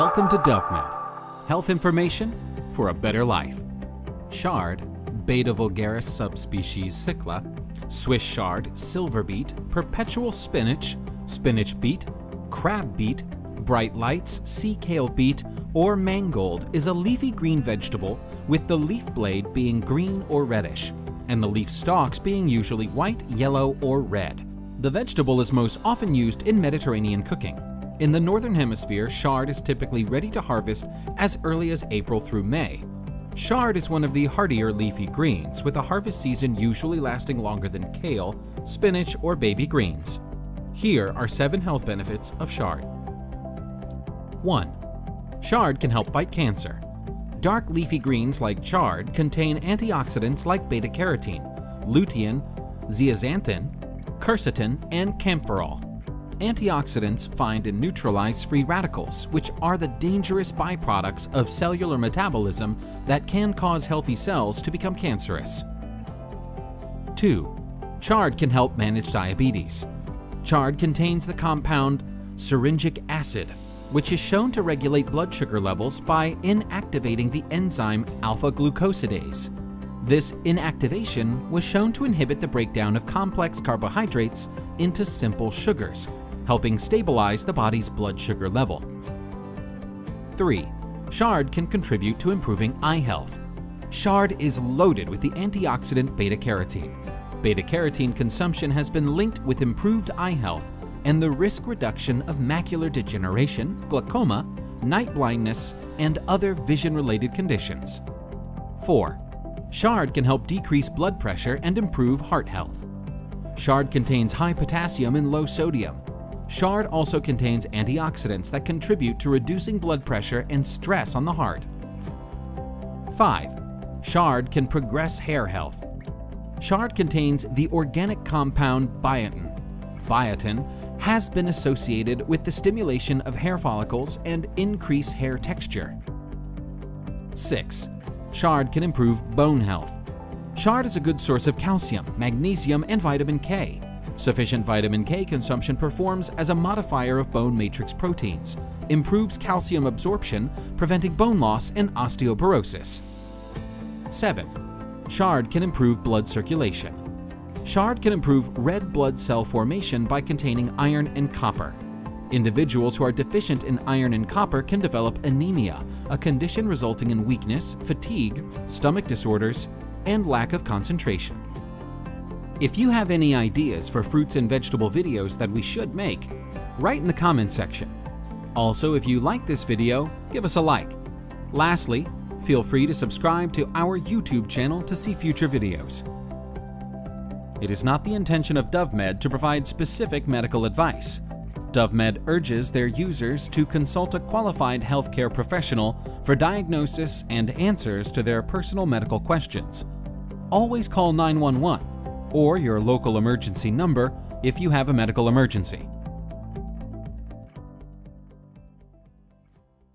Welcome to DoveMed, health information for a better life. Chard, Beta vulgaris subspecies cicla, Swiss chard, silverbeet, perpetual spinach, spinach beet, crab beet, bright lights, seakale beet, or mangold is a leafy green vegetable with the leaf blade being green or reddish, and the leaf stalks being usually white, yellow, or red. The vegetable is most often used in Mediterranean cooking. In the Northern Hemisphere, chard is typically ready to harvest as early as April through May. Chard is one of the hardier leafy greens, with a harvest season usually lasting longer than kale, spinach, or baby greens. Here are 7 health benefits of chard. 1. Chard can help fight cancer. Dark leafy greens like chard contain antioxidants like beta-carotene, lutein, zeaxanthin, quercetin, and camphorol. Antioxidants find and neutralize free radicals, which are the dangerous byproducts of cellular metabolism that can cause healthy cells to become cancerous. 2. Chard can help manage diabetes. Chard contains the compound syringic acid, which is shown to regulate blood sugar levels by inactivating the enzyme alpha-glucosidase. This inactivation was shown to inhibit the breakdown of complex carbohydrates into simple sugars, helping stabilize the body's blood sugar level. 3. Chard can contribute to improving eye health. Chard is loaded with the antioxidant beta-carotene. Beta-carotene consumption has been linked with improved eye health and the risk reduction of macular degeneration, glaucoma, night blindness, and other vision-related conditions. 4. Chard can help decrease blood pressure and improve heart health. Chard contains high potassium and low sodium. Chard also contains antioxidants that contribute to reducing blood pressure and stress on the heart. 5. Chard can progress hair health. Chard contains the organic compound biotin. Biotin has been associated with the stimulation of hair follicles and increased hair texture. 6. Chard can improve bone health. Chard is a good source of calcium, magnesium, and vitamin K. Sufficient vitamin K consumption performs as a modifier of bone matrix proteins, improves calcium absorption, preventing bone loss and osteoporosis. 7. Chard can improve blood circulation. Chard can improve red blood cell formation by containing iron and copper. Individuals who are deficient in iron and copper can develop anemia, a condition resulting in weakness, fatigue, stomach disorders, and lack of concentration. If you have any ideas for fruits and vegetable videos that we should make, write in the comments section. Also, if you like this video, give us a like. Lastly, feel free to subscribe to our YouTube channel to see future videos. It is not the intention of DoveMed to provide specific medical advice. DoveMed urges their users to consult a qualified healthcare professional for diagnosis and answers to their personal medical questions. Always call 911 or your local emergency number if you have a medical emergency.